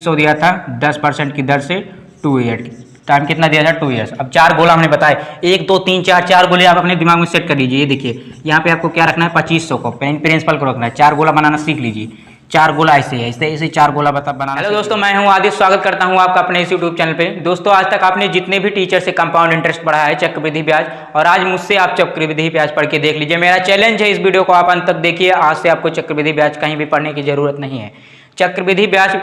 दिया था 10% की दर से 2 ईयर की टाइम कितना दिया था 2 ईयर्स। अब 4 गोला हमने बताया 1 2 3 4 गोले आप अपने दिमाग में सेट कर लीजिए। ये देखिए यहाँ पे आपको क्या रखना है 2500 को प्रिंसिपल को रखना है। 4 गोला बनाना सीख लीजिए। 4 गोला ऐसे है, ऐसे 4 गोला बनाना। हेलो दोस्तों, मैं हूँ आदित्य, स्वागत करता हूँ आपका अपने इस यूट्यूब चैनल पे। दोस्तों आज तक आपने जितने भी टीचर से कंपाउंड इंटरेस्ट पढ़ा है, चक्रवृद्धि ब्याज, और आज मुझसे आप चक्रवृद्धि ब्याज पढ़ के देख लीजिए। मेरा चैलेंज है, इस वीडियो को आप अंत तक देखिए। आज से आपको चक्रवृद्धि ब्याज कहीं भी पढ़ने की जरूरत नहीं है। चक्रवृद्धि ब्याज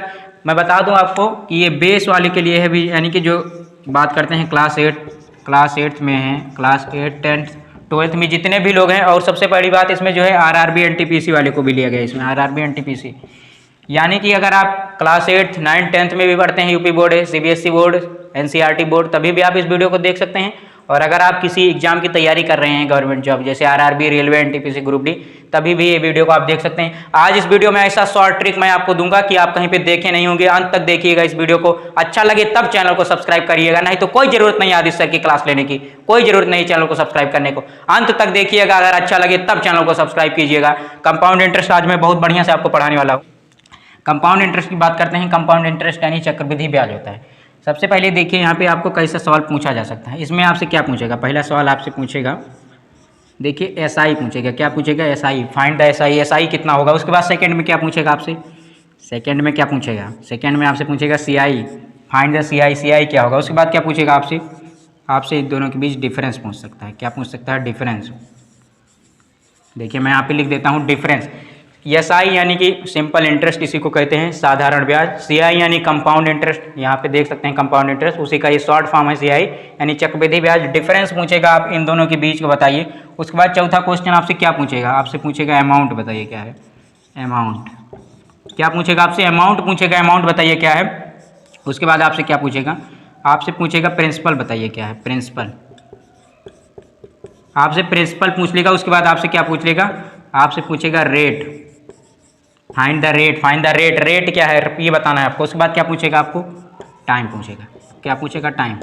मैं बता दूं आपको कि ये बेस वाले के लिए है भी, यानी कि जो बात करते हैं क्लास 8 में है, क्लास 8 10th 12th में जितने भी लोग हैं। और सबसे बड़ी बात इसमें जो है आरआरबी एनटीपीसी वाले को भी लिया गया इसमें, आरआरबी एनटीपीसी। यानी कि अगर आप क्लास 8 9 10th में भी पढ़ते हैं, यूपी बोर्ड है, सीबीएसई बोर्ड, एनसीईआरटी बोर्ड, तभी भी आप इस वीडियो को देख सकते हैं। और अगर आप किसी एग्जाम की तैयारी कर रहे हैं, गवर्नमेंट जॉब जैसे RRB, railway, NTPC, group D, तभी भी ये वीडियो को आप देख सकते हैं। आज इस वीडियो में ऐसा शॉर्ट ट्रिक मैं आपको दूंगा कि आप कहीं पे देखे नहीं होंगे। अंत तक देखिएगा इस वीडियो को। अच्छा लगे तब चैनल को सब्सक्राइब करिएगा, नहीं तो कोई जरूरत नहीं आदित्य सर की क्लास लेने की, कोई जरूरत नहीं चैनल को सब्सक्राइब करने को। अंत तक देखिएगा, अगर अच्छा लगे तब चैनल को सब्सक्राइब कीजिएगा। कंपाउंड इंटरेस्ट आज मैं बहुत बढ़िया से आपको पढ़ाने वाला हूँ। कंपाउंड इंटरेस्ट की बात करते हैं। कंपाउंड इंटरेस्ट यानी चक्रवृद्धि ब्याज होता है। सबसे पहले देखिए यहाँ पे आपको कैसा सवाल पूछा जा सकता है। इसमें आपसे क्या पूछेगा, पहला सवाल आपसे पूछेगा, देखिए एसआई पूछेगा। क्या पूछेगा? SI, find the SI. SI कितना होगा। उसके बाद सेकंड में क्या पूछेगा आपसे, सेकंड में क्या पूछेगा, सेकंड में आपसे पूछेगा CI, find the CI. CI क्या होगा। उसके बाद क्या पूछेगा आपसे इन दोनों के बीच डिफरेंस पूछ सकता है। क्या पूछ सकता है? डिफरेंस। देखिए मैं यहाँ पे लिख देता हूँ डिफरेंस। एसआई यानी कि सिंपल इंटरेस्ट, इसी को कहते हैं साधारण ब्याज। सीआई यानी कंपाउंड इंटरेस्ट, यहाँ पे देख सकते हैं कंपाउंड इंटरेस्ट, उसी का ये शॉर्ट फॉर्म है सीआई यानी चक्रवृद्धि ब्याज। डिफरेंस पूछेगा, आप इन दोनों के बीच को बताइए। उसके बाद चौथा क्वेश्चन आपसे क्या पूछेगा, आपसे पूछेगा अमाउंट, बताइए क्या है अमाउंट। क्या पूछेगा आपसे? अमाउंट पूछेगा, अमाउंट बताइए क्या है। उसके बाद आपसे क्या पूछेगा, आपसे पूछेगा प्रिंसिपल, बताइए क्या है प्रिंसिपल। आपसे प्रिंसिपल पूछ लेगा। उसके बाद आपसे क्या पूछ लेगा, आपसे पूछेगा rate, find the rate. Find the rate, rate क्या है ये बताना है आपको। उसके बाद क्या पूछेगा आपको? टाइम पूछेगा। क्या पूछेगा? टाइम।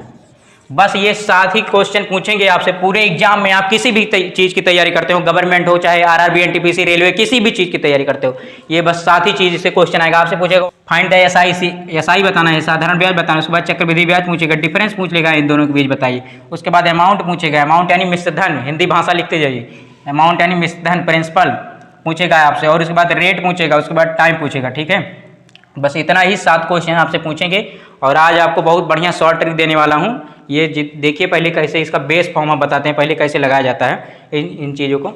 बस ये 7 ही क्वेश्चन पूछेंगे आपसे पूरे एग्जाम में। आप किसी भी चीज़ की तैयारी करते हो, गवर्नमेंट हो चाहे आरआरबी, एनटीपीसी, रेलवे, किसी भी चीज़ की तैयारी करते हो, ये बस 7 ही चीज़ से क्वेश्चन आएगा। आपसे पूछेगा फाइंड द एसआई, एसआई बताना है, साधारण ब्याज बताना है। उसके बाद चक्रवृद्धि ब्याज पूछेगा, डिफरेंस पूछ लेगा, इन दोनों के बीच बताइए। उसके बाद अमाउंट पूछेगा, अमाउंट यानी मिश्रधन, हिंदी भाषा लिखते जाइए, अमाउंट यानी मिश्रधन। प्रिंसिपल पूछेगा आपसे, और उसके बाद रेट पूछेगा, उसके बाद टाइम पूछेगा। ठीक है, बस इतना ही 7 क्वेश्चन आपसे पूछेंगे। और आज आपको बहुत बढ़िया शॉर्ट ट्रिक देने वाला हूँ। ये देखिए पहले कैसे इसका बेस फॉर्म आप बताते हैं, पहले कैसे लगाया जाता है इन चीज़ों को।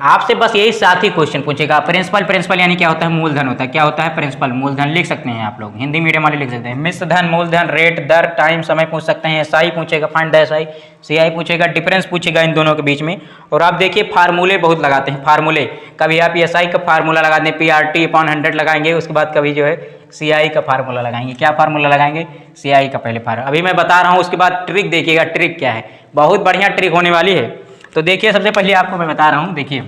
आपसे बस यही 7 ही क्वेश्चन पूछेगा। प्रिंसिपल, प्रिंसिपल यानी क्या होता है? मूलधन होता है। क्या होता है? प्रिंसिपल, मूलधन लिख सकते हैं आप लोग, हिंदी मीडियम वाले लिख सकते हैं। मिश्रधन, मूलधन, रेट, दर, टाइम, समय पूछ सकते हैं। एसआई पूछेगा, फाइंड द एसआई। सीआई पूछेगा, डिफरेंस पूछेगा इन दोनों के बीच में। और आप देखिए फार्मूले बहुत लगाते हैं, फार्मूले। कभी आप एसआई का फार्मूला लगाते हैं, PRT/100 लगाएंगे। उसके बाद कभी जो है सीआई का फार्मूला लगाएंगे। क्या फार्मूला लगाएंगे? सीआई का पहले फार्मूला। अभी मैं बता रहा हूँ, उसके बाद ट्रिक देखिएगा, ट्रिक क्या है, बहुत बढ़िया ट्रिक होने वाली है। तो देखिए सबसे पहले आपको मैं बता रहा हूँ, देखिए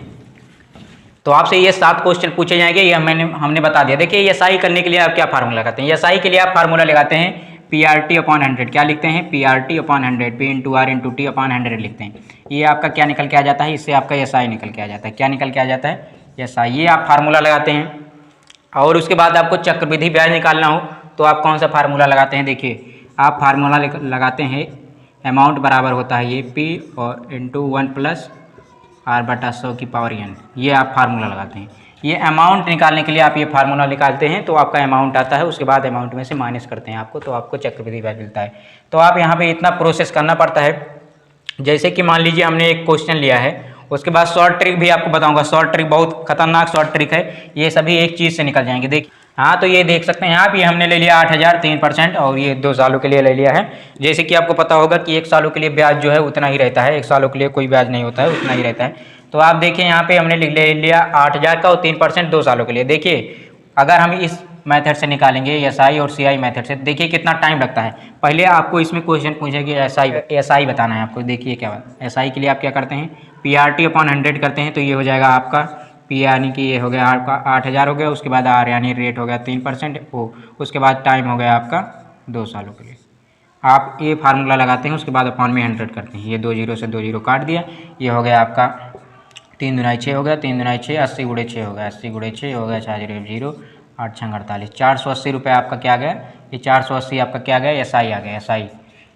तो आपसे ये 7 क्वेश्चन पूछे जाएंगे, ये हमने बता दिया। देखिए एसआई करने के लिए आप क्या फार्मूला लगाते हैं। एसआई के लिए आप फार्मूला लगाते हैं PRT/100। क्या लिखते हैं? PRT/100, P/R/T/100 लिखते हैं। ये आपका क्या निकल के आ जाता है, इससे आपका एसआई निकल के आ जाता है। क्या निकल के आ जाता है? एसआई। ये आप फार्मूला लगाते हैं। और उसके बाद आपको चक्रवृद्धि ब्याज निकालना हो तो आप कौन सा फार्मूला लगाते हैं? देखिए आप फार्मूला लगाते हैं, अमाउंट बराबर होता है ये P और इंटू 1 + R/100n। ये आप फार्मूला लगाते हैं। ये अमाउंट निकालने के लिए आप ये फार्मूला निकालते हैं, तो आपका अमाउंट आता है। उसके बाद अमाउंट में से माइनस करते हैं आपको, तो आपको चक्रवृद्धि ब्याज मिलता है। तो आप यहाँ पे इतना प्रोसेस करना पड़ता है। जैसे कि मान लीजिए हमने एक क्वेश्चन लिया है, उसके बाद शॉर्ट ट्रिक भी आपको बताऊंगा। शॉर्ट ट्रिक बहुत खतरनाक शॉर्ट ट्रिक है, ये सभी एक चीज़ से निकल जाएंगे। देखिए हाँ, तो ये देख सकते हैं आप, ये हमने ले लिया 8000 3%, और ये 2 सालों के लिए ले लिया है। जैसे कि आपको पता होगा कि 1 सालों के लिए ब्याज जो है उतना ही रहता है, 1 सालों के लिए कोई ब्याज नहीं होता है, उतना ही रहता है। तो आप देखिए यहाँ पे हमने ले लिया 8000 का, और 3% 2 सालों के लिए। देखिए अगर हम इस मेथड से निकालेंगे, एसआई और सीआई मेथड से, देखिए कितना टाइम लगता है। पहले आपको इसमें क्वेश्चन पूछेगी एसआई बताना है आपको। देखिए क्या बात, एसआई के लिए आप क्या करते हैं, PRT/100 करते हैं, तो ये हो जाएगा आपका P यानी कि ये हो गया आपका 8000 हो गया। उसके बाद R यानी रेट हो गया 3% ओ। उसके बाद टाइम हो गया आपका 2 सालों के लिए। आप ये फार्मूला लगाते हैं, उसके बाद अपॉन में 100 करते हैं। ये 2 0 से 2 0 काट दिया, ये हो गया आपका 3 दूना 6 हो गया, 3 दूना 6, 80 × 6 हो गया, 80 × 6 हो गया 4 0 0, 8 छंग 48, 480 रुपये आपका क्या आ गया, ये 480 आपका क्या आ गया, SI आ गया, SI।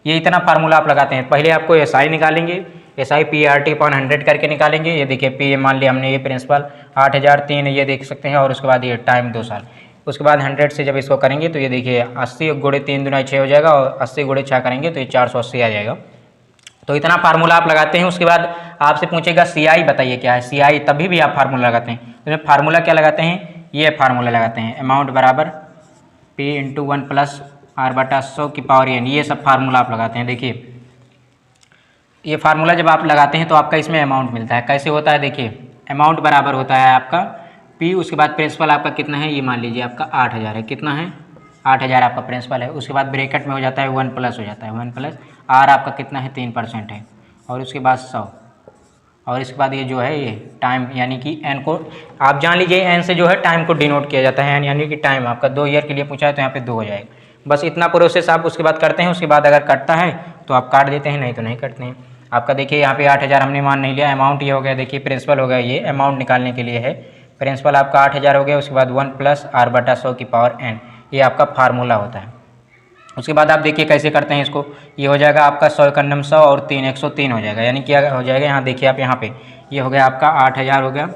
ये इतना फार्मूला आप लगाते हैं। पहले आपको SI निकालेंगे, SI PRT/100 करके निकालेंगे। ये देखिए P मान लिया हमने, ये प्रिंसिपल 8003 ये देख सकते हैं, और उसके बाद ये टाइम 2 साल। उसके बाद 100 से जब इसको करेंगे तो ये देखिए 80 गुणे 3 दूना 6 हो जाएगा, और 80 गुणे 6 करेंगे तो ये 480 आ जाएगा। तो इतना फार्मूला आप लगाते हैं। उसके बाद आपसे पूछेगा CI बताइए क्या है, CI तभी भी आप फार्मूला लगाते हैं। तो फार्मूला क्या लगाते हैं, ये फार्मूला लगाते हैं, अमाउंट बराबर P × 1 + R/100⁴n। ये सब फार्मूला आप लगाते हैं। देखिए ये फार्मूला जब आप लगाते हैं तो आपका इसमें अमाउंट मिलता है। कैसे होता है, देखिए अमाउंट बराबर होता है आपका P, उसके बाद प्रिंसिपल आपका कितना है, ये मान लीजिए आपका 8000 है, कितना है 8000 आपका प्रिंसिपल है। उसके बाद ब्रैकेट में हो जाता है 1 प्लस हो जाता है 1 प्लस R आपका कितना है 3% है, और उसके बाद 100, और इसके बाद ये जो है ये टाइम, यानी कि n को आप जान लीजिए n से जो है टाइम को डिनोट किया जाता है, यानी कि टाइम आपका 2 ईयर के लिए पूछा है तो यहाँ पे 2 हो जाएगा। बस इतना प्रोसेस आप उसके बाद करते हैं। उसके बाद अगर कटता है तो आप काट देते हैं, नहीं तो नहीं कटते हैं। आपका देखिए यहाँ पे 8000 हमने मान नहीं लिया, अमाउंट ये हो गया, देखिए प्रिंसिपल हो गया, ये अमाउंट निकालने के लिए है। प्रिंसिपल आपका 8000 हो गया, उसके बाद 1 + R/100⁴n, ये आपका फार्मूला होता है। उसके बाद आप देखिए कैसे करते हैं इसको, ये हो जाएगा आपका 100 × 100 और 3 103 हो जाएगा, यानी क्या हो जाएगा, यहाँ देखिए आप यहाँ पे ये हो गया आपका 8000 हो गया,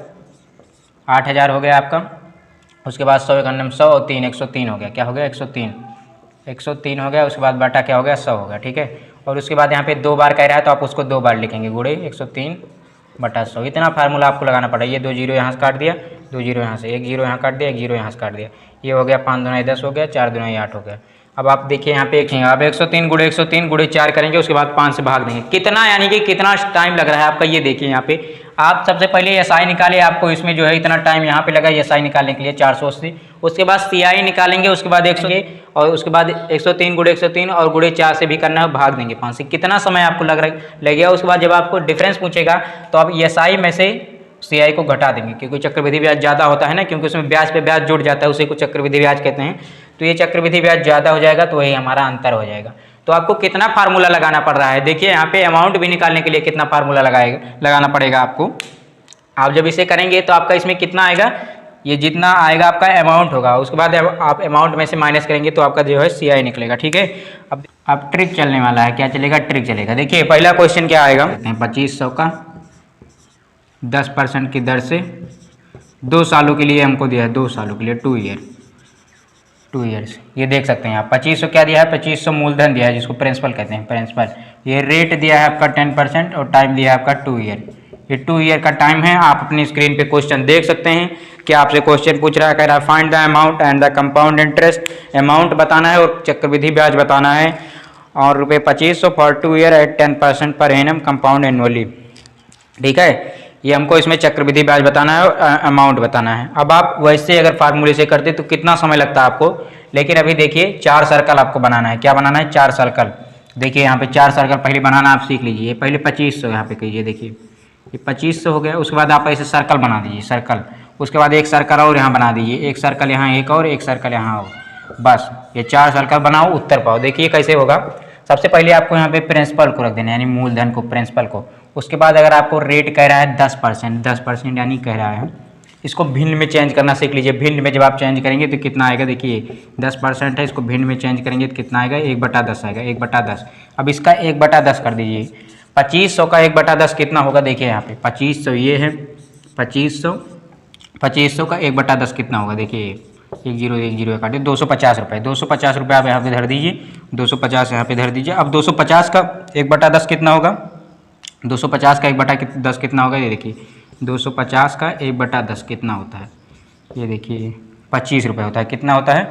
8000 हो गया आपका। उसके बाद 100 × 100 और 3 103 हो गया, क्या हो गया 103 हो गया। उसके बाद बटा क्या हो गया 100 हो गया, ठीक है। और उसके बाद यहाँ पे 2 बार कह रहा है तो आप उसको 2 बार लिखेंगे, गुणे 103/100। इतना फार्मूला आपको लगाना पड़ा। ये 2 जीरो यहाँ से काट दिया, 2 जीरो यहाँ से, 1 जीरो यहाँ काट दिया, 1 जीरो यहाँ से काट दिया, ये हो गया 5 दूना 10 हो गया, 4 दूना 8 हो गया। अब आप देखिए यहाँ पे एक आप 103 गुणे 103 गुणे 4 करेंगे, उसके बाद 5 से भाग देंगे, कितना यानी कि कितना टाइम लग रहा है आपका। ये देखिए यहाँ पे आप सबसे पहले SI निकाले, आपको इसमें जो है इतना टाइम यहाँ पे लगा SI निकालने के लिए 480। उसके बाद CI निकालेंगे, उसके बाद 100 और उसके बाद 103 गुणे 103 और गुणे 4 से भी करना है, भाग देंगे 5 से, कितना समय आपको लगेगा। उसके बाद जब आपको डिफरेंस पूछेगा तो आप SI में से CI को घटा देंगे, क्योंकि चक्रवृद्धि ब्याज ज़्यादा होता है ना, क्योंकि उसमें ब्याज पे ब्याज जुड़ जाता है, उसे को चक्रवृद्धि ब्याज कहते हैं। तो ये चक्रवृद्धि ब्याज ज़्यादा हो जाएगा तो वही हमारा अंतर हो जाएगा। तो आपको कितना फार्मूला लगाना पड़ रहा है, देखिए यहाँ पे अमाउंट भी निकालने के लिए कितना फार्मूला लगाना पड़ेगा आपको। आप जब इसे करेंगे तो आपका इसमें कितना आएगा, ये जितना आएगा आपका अमाउंट होगा, उसके बाद आप अमाउंट में से माइनस करेंगे तो आपका जो है CI निकलेगा, ठीक है। अब ट्रिक चलने वाला है, क्या चलेगा, ट्रिक चलेगा। देखिए पहला क्वेश्चन क्या आएगा, 2500 का 10% की दर से 2 सालों के लिए हमको दिया है, 2 सालों के लिए 2 ईयर्स। ये देख सकते हैं आप 2500 क्या दिया है, 2500 मूलधन दिया है जिसको प्रिंसिपल कहते हैं, प्रिंसिपल। ये रेट दिया है आपका 10% और टाइम दिया है आपका 2 ईयर। ये 2 ईयर का टाइम है। आप अपनी स्क्रीन पे क्वेश्चन देख सकते हैं कि आपसे क्वेश्चन पूछ रहा है, कह रहा है find the amount and the compound interest. Amount बताना है और चक्रवृद्धि ब्याज बताना है, और रुपये 2500 for 2 year eight 10% per annum compound annually, ठीक है। ये हमको इसमें चक्रवृद्धि ब्याज बताना है और अमाउंट बताना है। अब आप वैसे अगर फार्मूले से करते तो कितना समय लगता है आपको, लेकिन अभी देखिए 4 सर्कल आपको बनाना है। क्या बनाना है, 4 सर्कल। देखिए यहाँ पे 4 सर्कल पहले बनाना आप सीख लीजिए। पहले 2500 यहाँ पे कीजिए, देखिए ये 2500 हो गया। उसके बाद आप ऐसे सर्कल बना दीजिए, सर्कल। उसके बाद एक सर्कल और यहाँ बना दीजिए, एक सर्कल यहाँ, एक और, एक सर्कल यहाँ और, बस ये 4 सर्कल बनाओ, उत्तर पाओ। देखिए कैसे होगा। सबसे पहले आपको यहाँ पे प्रिंसिपल को रख देना, यानी मूलधन को, प्रिंसिपल को। उसके बाद अगर आपको रेट कह रहा है 10% यानी कह रहा है, इसको भिन्न में चेंज करना सीख लीजिए। भिन्न में जब आप चेंज करेंगे तो कितना आएगा, देखिए 10% है, इसको भिन्न में चेंज करेंगे तो कितना आएगा, 1/10 आएगा, 1/10। अब इसका 1/10 कर दीजिए। 2500 का 1/10 कितना होगा, देखिए यहाँ पे 2500 ये है, 2500 का 1/10 कितना होगा, देखिए 1 0 काटे 250 रुपये। 250 रुपये आप यहाँ पे धर दीजिए, 250 यहाँ पे धर दीजिए। अब 250 का 1/10 कितना होगा, 250 का 1/10 कितना होगा, ये देखिए 250 का 1/10 कितना होता है, ये देखिए 25 रुपये होता है। कितना होता है,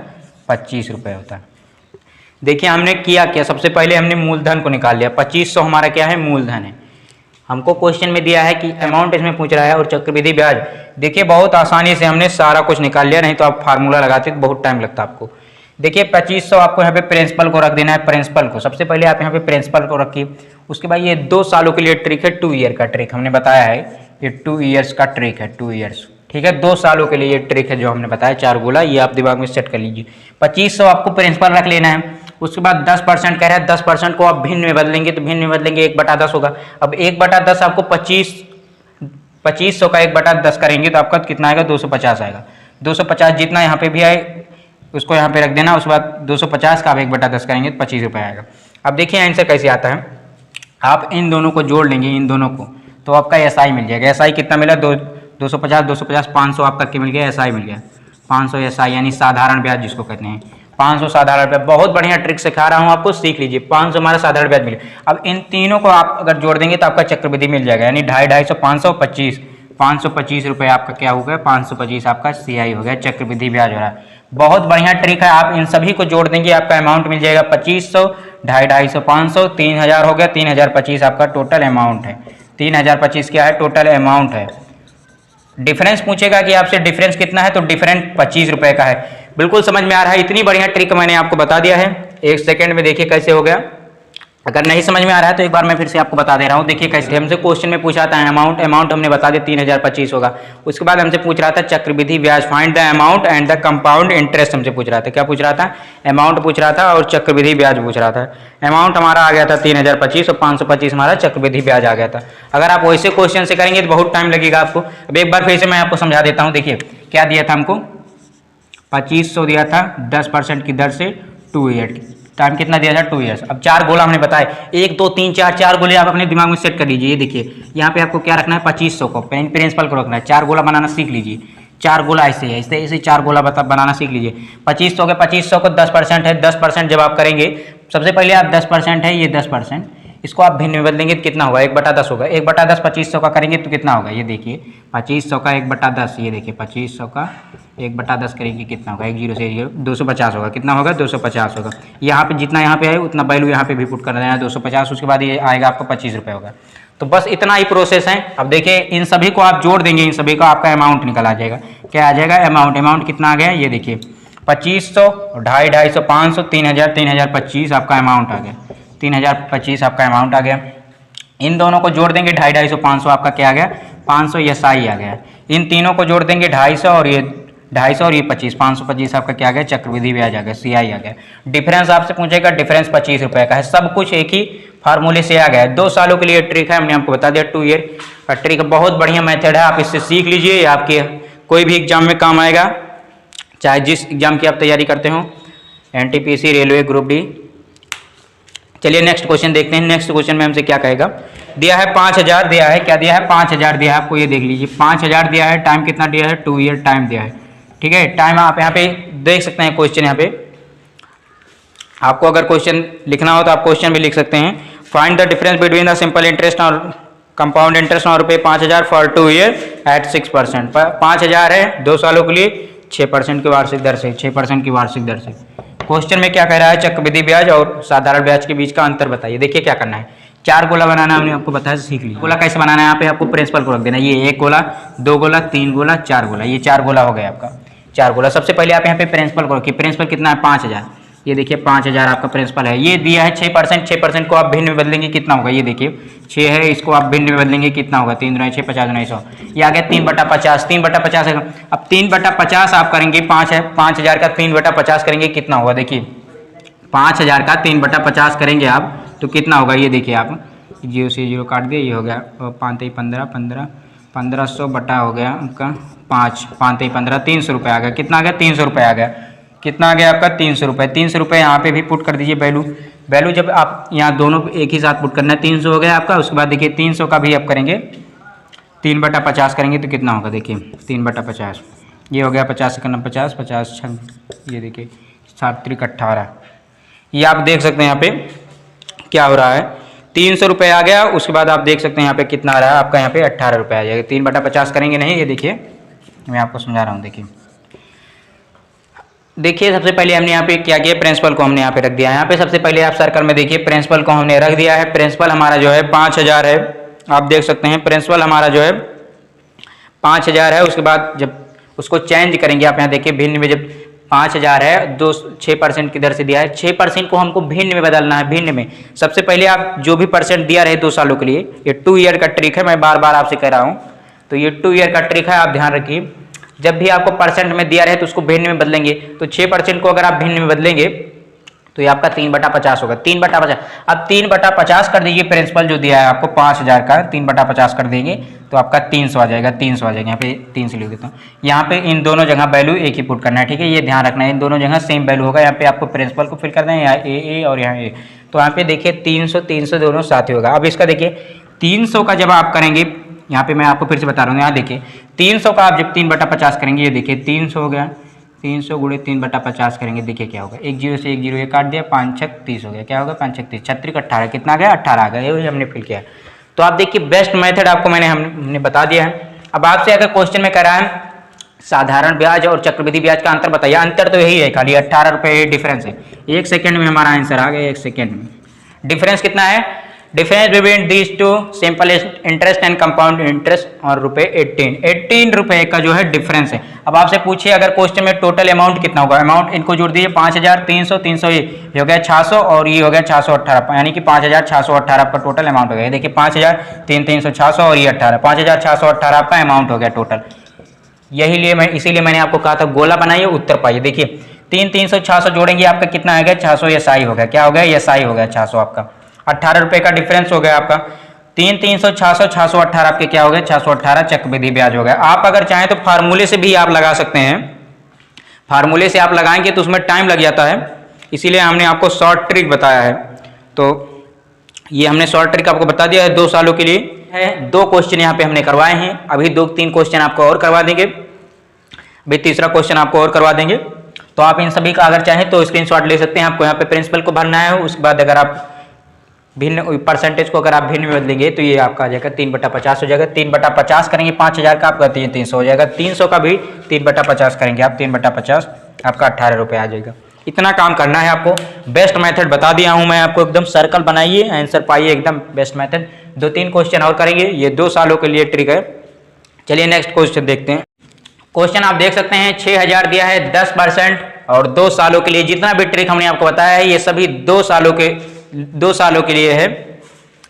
25 रुपये होता है। देखिए हमने किया क्या, सबसे पहले हमने मूलधन को निकाल लिया। 2500 हमारा क्या है, मूलधन है। हमको क्वेश्चन में दिया है कि अमाउंट इसमें पूछ रहा है और चक्रवृद्धि ब्याज। देखिए बहुत आसानी से हमने सारा कुछ निकाल लिया, नहीं तो आप फार्मूला लगाते तो बहुत टाइम लगता आपको। देखिए 2500 आपको यहाँ पे प्रिंसिपल को रख देना है, प्रिंसिपल को। सबसे पहले आप यहाँ पे प्रिंसिपल को रखिए। उसके बाद ये 2 सालों के लिए ट्रिक है, 2 ईयर का ट्रिक हमने बताया है, ये 2 ईयर्स का ट्रिक है, 2 ईयर्स, ठीक है। 2 सालों के लिए ये ट्रिक है जो हमने बताया, 4 गोला, ये आप दिमाग में सेट कर लीजिए। 2500 आपको प्रिंसिपल रख लेना है। उसके बाद 10% कह रहा है, 10% को आप भिन्न में बदलेंगे तो भिन्न में बदलेंगे 1/10 होगा। अब 1/10 आपको 2500 का 1/10 करेंगे तो आपका कितना आएगा, 250 आएगा। 250 जितना यहाँ पे भी आए उसको यहाँ पे रख देना। उसके बाद 250 का आप 1/10 करेंगे तो 25 रुपये आएगा। अब देखिए आंसर कैसे आता है, आप इन दोनों को जोड़ लेंगे, इन दोनों को, तो आपका SI मिल जाएगा। SI कितना मिला, 250 500 आपका क्या मिल गया, SI मिल गया 500 SI, यानी साधारण ब्याज जिसको कहते हैं 500 साधारण ब्याज। बहुत बढ़िया ट्रिक सिखा रहा हूँ आपको, सीख लीजिए। 500 हमारा साधारण ब्याज मिले। अब इन तीनों को आप अगर जोड़ देंगे तो आपका चक्रवृद्धि मिल जाएगा, यानी 250, 500, 25, 525 रुपये आपका क्या हो गया, 525 आपका CI हो गया, चक्रवृद्धि ब्याज हो रहा है। बहुत बढ़िया ट्रिक है, आप इन सभी को जोड़ देंगे आपका अमाउंट मिल जाएगा 2500, 250, 500, 3000 हो गया, 3025 आपका टोटल अमाउंट है। 3025 क्या है, टोटल अमाउंट है। डिफरेंस पूछेगा कि आपसे डिफरेंस कितना है, तो डिफरेंस 25 रुपये का है। बिल्कुल समझ में आ रहा है, इतनी बढ़िया ट्रिक मैंने आपको बता दिया है। एक सेकंड में देखिए कैसे हो गया। अगर नहीं समझ में आ रहा है तो एक बार मैं फिर से आपको बता दे रहा हूँ। देखिए कैसे हमसे क्वेश्चन में पूछा था अमाउंट हमने बता दिया 3025 होगा। उसके बाद हमसे पूछ रहा था चक्रवृद्धि ब्याज, find the amount and the compound interest हमसे पूछ रहा था। क्या पूछ रहा था, अमाउंट पूछ रहा था और चक्रवृद्धि ब्याज पूछ रहा था। अमाउंट हमारा आ गया था 3025 और 525 हमारा चक्रवृद्धि ब्याज आ गया था। अगर आप वैसे क्वेश्चन से करेंगे तो बहुत टाइम लगेगा आपको। अब एक बार फिर से मैं आपको समझा देता हूँ। देखिए क्या दिया था हमको, 2500 दिया था 10% की दर से 2 ईयर की, टाइम कितना दिया था 2 ईयर्स। अब 4 गोला हमने बताया, 1 2 3 4 गोले आप अपने दिमाग में सेट कर लीजिए। ये देखिए यहाँ पे आपको क्या रखना है, 2500 को प्रिंसिपल को रखना है। 4 गोला बनाना सीख लीजिए। 4 गोला ऐसे है, ऐसे 4 गोला बनाना सीख लीजिए। 2500 के 2500 को 10% है, 10% जब आप करेंगे, सबसे पहले आप 10% है, ये 10%, इसको आप भिन्न में बदलेंगे तो कितना होगा, 1/10 होगा। 1/10 2500 का करेंगे तो कितना होगा, ये देखिए 2500 का 1/10, ये देखिए 2500 का 1/10 करेंगे कितना होगा, 10 से 0 250 होगा। कितना होगा, 250 होगा। यहाँ पे जितना यहाँ पे है उतना वैल्यू यहाँ पे भी पुट कर देना है 250। उसके बाद ये आएगा आपका 25 रुपये होगा। तो बस इतना ही प्रोसेस है। अब देखिए इन सभी को आप जोड़ देंगे, इन सभी का आपका अमाउंट निकल आ जाएगा। क्या आ जाएगा, अमाउंट कितना आ गया, ये देखिए 2500, 250, 500, 3000, 3025 आपका अमाउंट आ गया। 3025 आपका अमाउंट आ गया। इन दोनों को जोड़ देंगे 250, 500 आपका क्या आ गया, 500 SI आ गया। इन तीनों को जोड़ देंगे 250 और ये 250 और ये 25, 525 आपका क्या आ गया, चक्रवृद्धि ब्याज आ गया, CI आ गया। डिफरेंस आपसे पूछेगा, डिफरेंस 25 रुपये का है। सब कुछ एक ही फार्मूले से आ गया है। 2 सालों के लिए ट्रिक है, हमने आपको बता दिया 2 ईयर का ट्रिक। बहुत बढ़िया मेथड है, आप इससे सीख लीजिए। आपके कोई भी एग्जाम में काम आएगा, चाहे जिस एग्जाम की आप तैयारी करते हो, NTPC, रेलवे, ग्रुप D। चलिए नेक्स्ट क्वेश्चन देखते हैं। नेक्स्ट क्वेश्चन में हमसे क्या कहेगा, दिया है 5000 दिया है, क्या दिया है 5000 दिया है आपको, ये देख लीजिए 5000 दिया है। टाइम कितना दिया है, 2 ईयर टाइम दिया है। ठीक है, टाइम आप यहाँ पे देख सकते हैं। क्वेश्चन यहाँ पे आपको अगर क्वेश्चन लिखना हो तो आप क्वेश्चन भी लिख सकते हैं। Find the difference between the simple interest और कंपाउंड इंटरेस्ट ऑन रुपये 5000 फॉर 2 ईयर एट 6%। 5000 है 2 सालों के लिए 6% की वार्षिक दर से, 6% की वार्षिक दर से। क्वेश्चन में क्या कह रहा है, चक्रवृद्धि ब्याज और साधारण ब्याज के बीच का अंतर बताइए। देखिए क्या करना है, 4 गोला बनाना हमने आपको बताया, सीख लीजिए। गोला कैसे बनाना है, यहाँ पे आपको प्रिंसिपल को रख देना। ये 1 गोला, 2 गोला, 3 गोला, 4 गोला, ये 4 गोला हो गया आपका। 4 गोला। सबसे पहले आप यहाँ पे प्रिंसिपल को रखिए। प्रिंसिपल कितना है, 5000। ये देखिए 5000 आपका प्रिंसिपल है। ये दिया है 6%, 6% को आप भिन्न में बदलेंगे कितना होगा, ये देखिए 6 है, इसको आप भिन्न में बदलेंगे कितना होगा, 3 × 6 50 × 100, ये आ गया 3/50। 3/50 है। अब 3/50 आप करेंगे, 5 है, 5000 का 3/50 करेंगे कितना होगा, देखिए 5000 का 3/50 करेंगे आप तो कितना होगा, ये देखिए आप 0 से 0 काट दिए, ये हो गया 5 × 15, 1500 बटा हो गया आपका 5, 5 × 15, 300 रुपये आ गया। कितना आ गया, 300 रुपये आ गया। कितना आ गया आपका, 300 रुपये। 300 रुपये यहाँ पे भी पुट कर दीजिए वैल्यू जब आप यहाँ दोनों एक ही साथ पुट करना है। 300 हो गया आपका। उसके बाद देखिए 300 का भी आप करेंगे 3/50 करेंगे तो कितना होगा, देखिए 3/50, ये हो गया 50 × 50, 50 ये देखिए 7 × 18, ये आप देख सकते हैं यहाँ पे क्या हो रहा है, 300 रुपये आ गया। उसके बाद आप देख सकते हैं यहाँ पे कितना आ रहा है आपका, यहाँ पे 18 रुपये आ जाएगा। 3/50 करेंगे नहीं, ये देखिए मैं आपको समझा रहा हूँ। देखिए सबसे पहले हमने यहाँ पे क्या किया, प्रिंसिपल को हमने यहाँ पे रख दिया है। यहाँ पे सबसे पहले आप सर्कल में देखिए प्रिंसिपल को हमने रख दिया है। प्रिंसिपल हमारा जो है 5000 है, आप देख सकते हैं प्रिंसिपल हमारा जो है 5000 है। उसके बाद जब उसको चेंज करेंगे आप यहाँ देखिए भिन्न में, जब 5000 है 6% की दर से दिया है, 6% को हमको भिन्न में बदलना है। भिन्न में सबसे पहले आप जो भी परसेंट दिया रहे 2 सालों के लिए, ये 2 ईयर का ट्रिक है, मैं बार बार आपसे कह रहा हूँ, तो ये 2 ईयर का ट्रिक है, आप ध्यान रखिए। जब भी आपको परसेंट में दिया रहे तो उसको भिन्न में बदलेंगे। तो 6% को अगर आप भिन्न में बदलेंगे तो ये आपका 3/50 होगा, 3/50। अब 3/50 कर दीजिए, प्रिंसिपल जो दिया है आपको 5000 का 3/50 कर देंगे तो आपका 300 आ जाएगा, 300 आ जाएगा। यहाँ पे 300 लिख देता हूँ। यहाँ पे इन दोनों जगह वैल्यू एक ही पुट करना है, ठीक है, ये ध्यान रखना है, इन दोनों जगह सेम वैल्यू होगा। यहाँ पे आपको प्रिंसिपल को फिल करना है, यहाँ ए और यहाँ ए। तो यहाँ पे देखिए 300 300 दोनों साथ ही होगा। अब इसका देखिए 300 का जब आप करेंगे, यहाँ पे मैं आपको फिर से बता रहा हूँ, यहाँ देखिए 300 का आप जब 3/50 करेंगे, ये देखिए 300 हो गया, 300 गुणे 3/50 करेंगे, देखिए क्या होगा, 1 0 से 1 0 ये काट दिया, 5 6 30 हो गया, क्या होगा 5 6 30, 36 18 कितना आ गया 18 आ गया, ये हमने फिल किया। तो आप देखिए बेस्ट मेथड आपको हमने बता दिया है। अब आपसे अगर क्वेश्चन में कह रहा है साधारण ब्याज और चक्रवृद्धि ब्याज का अंतर बताइए, अंतर तो यही है, खाली 18 रुपये डिफरेंस है। 1 सेकेंड में हमारा आंसर आ गया, 1 सेकेंड में। डिफरेंस कितना है, difference between these two simple interest and compound interest और रुपए 18 रुपए का जो है डिफरेंस है। अब आपसे पूछिए अगर क्वेश्चन में टोटल अमाउंट कितना होगा, अमाउंट इनको जोड़ दीजिए, 5300 300 ये हो गया 600 और ये हो गया 618, यानी कि 5618 आपका टोटल अमाउंट हो गया। देखिए 5000 300 600 और ये 18, 5618 आपका अमाउंट हो गया टोटल। इसीलिए मैंने आपको कहा था गोला बनाइए उत्तर पाइए। देखिए 300 600 जोड़ेंगे आपका कितना आ गया 600, ये साई हो गया, क्या हो गया ये साई हो गया 600 आपका, 18 रुपए का डिफरेंस हो गया आपका। 300 600 618 आपके क्या हो गए 618 चक्रवृद्धि ब्याज हो गया। आप अगर चाहें तो फार्मूले से भी आप लगा सकते हैं, फार्मूले से आप लगाएंगे तो उसमें टाइम लग जाता है, इसीलिए हमने आपको शॉर्ट ट्रिक बताया है। तो ये हमने शॉर्ट ट्रिक आपको बता दिया है 2 सालों के लिए है। 2 क्वेश्चन यहाँ पे हमने करवाए हैं, अभी 2-3 क्वेश्चन आपको और करवा देंगे, अभी तीसरा क्वेश्चन आपको और करवा देंगे। तो आप इन सभी का अगर चाहें तो स्क्रीनशॉट ले सकते हैं। आपको यहाँ पे प्रिंसिपल को भरना है, उसके बाद अगर आप भिन्न परसेंटेज को अगर आप भिन्न में बदलेंगे तो ये आपका आ जाएगा 3/50 हो जाएगा। 3/50 करेंगे 5000 का आपका 300 हो जाएगा। 300 का भी 3/50 करेंगे आप 3/50 आपका 18 रुपये आ जाएगा। इतना काम करना है आपको। बेस्ट मेथड बता दिया हूँ मैं आपको, एकदम सर्कल बनाइए आंसर पाइए, एकदम बेस्ट मेथड। 2-3 क्वेश्चन और करेंगे, ये 2 सालों के लिए ट्रिक है। चलिए नेक्स्ट क्वेश्चन देखते हैं। क्वेश्चन आप देख सकते हैं 6000 दिया है 10% और 2 सालों के लिए। जितना भी ट्रिक हमने आपको बताया है ये सभी 2 सालों के लिए है।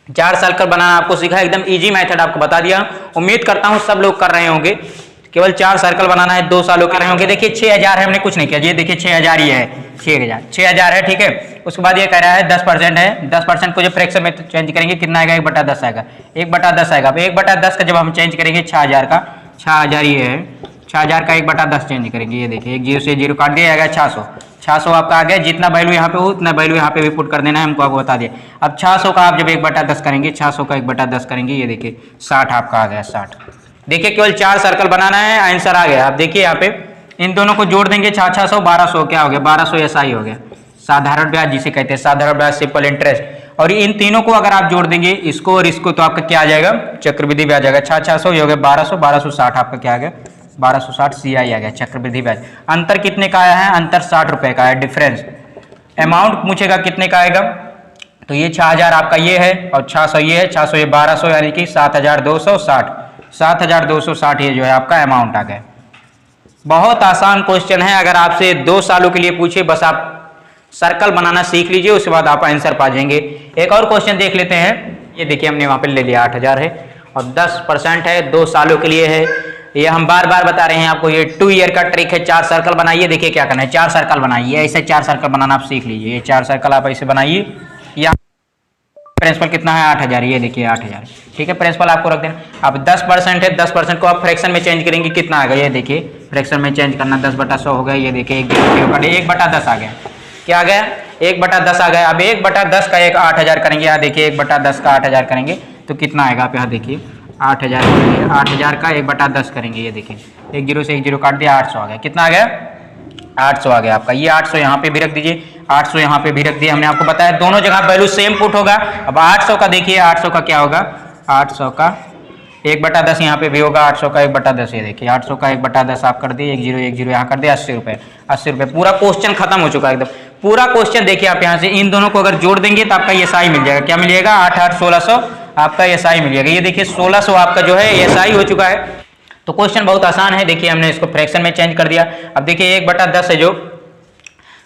4 सर्कल बनाना आपको सिखा, एकदम इजी मेथड आपको बता दिया। उम्मीद करता हूं सब लोग कर रहे होंगे, केवल 4 सर्कल बनाना है, 2 सालों कर रहे होंगे। देखिए 6000 है, हमने कुछ नहीं किया, ये देखिए 6000 ही है, 6000 है, ठीक है। उसके बाद ये कह रहा है 10% है, 10% को जब फ्रैक्शन में चेंज करेंगे कितना आएगा 1/10 आएगा, 1/10 आएगा। अब 1/10 का जब हम चेंज करेंगे 6000 का, 6000 ये है, 6000 का 1/10 चेंज करेंगे, ये देखिए 1 0 से 0 काट दिया जाएगा 600 आपका आ गया। जितना वैल्यू यहाँ पे हो उतना वैल्यू यहाँ पे भी पुट कर देना है, हमको आपको बता दिया। अब 600 का आप जब 1/10 करेंगे, 600 का 1/10 करेंगे, ये देखिए 60 आपका आ गया 60। देखिए केवल 4 सर्कल बनाना है, आंसर आ गया। आप देखिए यहाँ पे इन दोनों को जोड़ देंगे 600 1200 क्या हो गया 1200 SI हो गया, साधारण ब्याज जिसे कहते हैं, साधारण ब्याज सिंपल इंटरेस्ट। और इन तीनों को अगर आप जोड़ देंगे इसको और इसको तो आपका क्या आ जाएगा चक्रवृद्धि ब्याज आ जाएगा। 600 ये हो गया 1260 आपका क्या आ गया 1260 CI आ गया चक्रवृद्धि ब्याज। अंतर कितने का आया है, अंतर 60 रुपए का है डिफरेंस। अमाउंट पूछेगा कितने का आएगा, तो ये 6000 आपका ये है और 600 ये है, 600 ये 1200 यानी कि 7260, 7260 ये जो है आपका अमाउंट आ गया। बहुत आसान क्वेश्चन है, अगर आपसे 2 सालों के लिए पूछे बस आप सर्कल बनाना सीख लीजिए, उसके बाद आप आंसर पा जाएंगे। एक और क्वेश्चन देख लेते हैं। ये देखिए हमने वहां पे ले लिया 8000 है और 10% है, 2 सालों के लिए है। ये हम बार बार बता रहे हैं आपको, ये 2 ईयर का ट्रिक है। 4 सर्कल बनाइए, देखिए क्या करना है, 4 सर्कल बनाइए, ऐसे 4 सर्कल बनाना आप सीख लीजिए। ये 4 सर्कल आप ऐसे बनाइए। यहाँ प्रिंसिपल कितना है 8000, ये देखिए 8000, ठीक है। प्रिंसिपल आपको रख देना। अब 10% है, 10% को आप फ्रैक्शन में चेंज करेंगे कितना आएगा, ये देखिए फ्रैक्शन में चेंज करना 10/100 हो गया, ये देखिए 1/10 आ गया, क्या आ गया 1/10 आ गया। अब 1/10 का एक 8000 करेंगे, यहाँ देखिए 1/10 का 8000 करेंगे तो कितना आएगा, आप यहाँ देखिए 8000 करेंगे, 8000 का 1/10 करेंगे, ये देखिए 1 0 से 1 0 काट दिया 800 आ गया। कितना आ गया 800 आ गया आपका। ये 800 यहाँ पे भी रख दीजिए, 800 यहाँ पे भी रख दिया। हमने आपको बताया दोनों जगह वैल्यू सेम पुट होगा। अब 800 का देखिए, 800 का क्या होगा, 800 का 1/10 यहाँ पे भी होगा, 800 का 1/10 ये देखिए 800 का 1/10 आप कर दिए, 1 0 यहाँ कर दिया 80 रुपये, 80 रुपये। पूरा क्वेश्चन खत्म हो चुका है एकदम, पूरा क्वेश्चन देखिए आप यहाँ से इन दोनों को अगर जोड़ देंगे तो आपका SI मिल जाएगा। क्या मिल जाएगा 8 8 1600 आपका SI मिल जाएगा। ये देखिए 1600 आपका जो है SI हो चुका है। तो क्वेश्चन बहुत आसान है। देखिए हमने इसको फ्रैक्शन में चेंज कर दिया। अब देखिए 1/10 है जो,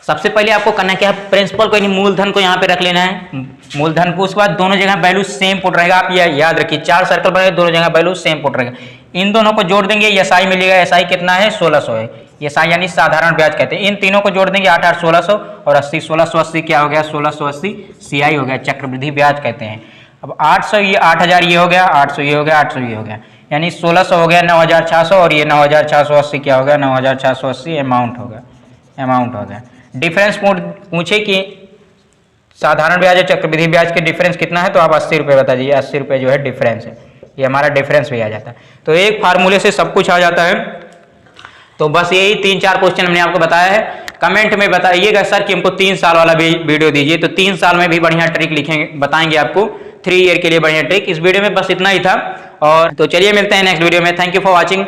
सबसे पहले आपको करना क्या है, प्रिंसिपल को यानी मूलधन को यहाँ पे रख लेना है, मूलधन को। उसके बाद दोनों जगह वैल्यू सेम पुट रहेगा। आप ये याद रखिए 4 सर्कल बनाए, दोनों जगह वैल्यू सेम पुट रहेगा। इन दोनों को जोड़ देंगे, एसआई मिलेगा, एसआई कितना है 1600 है, एसआई यानी साधारण ब्याज कहते हैं। इन तीनों को जोड़ देंगे 8 8 1600 और 80 1680 क्या हो गया 1680 सीआई हो गया, चक्रवृद्धि ब्याज कहते हैं। अब 800 ये 8000 ये हो गया, 800 ये हो गया, 800 ये हो गया, यानी 1600 हो गया 9600 और ये 9680 क्या हो गया 9680 अमाउंट हो गया। डिफरेंस पूछे कि साधारण ब्याज और चक्रवृद्धि ब्याज के डिफरेंस कितना है, तो आप 80 रुपये बता दीजिए, 80 रुपये जो है डिफरेंस है, ये हमारा डिफरेंस भी आ जाता है। तो एक फार्मूले से सब कुछ आ जाता है। तो बस यही 3-4 क्वेश्चन हमने आपको बताया है। कमेंट में बताइएगा सर कि हमको 3 साल वाला भी वीडियो दीजिए, तो 3 साल में भी बढ़िया ट्रिक लिखेंगे, बताएंगे आपको 3 ईयर के लिए बढ़िया ट्रिक। इस वीडियो में बस इतना ही था, और तो चलिए मिलते हैं नेक्स्ट वीडियो में। Thank you for watching.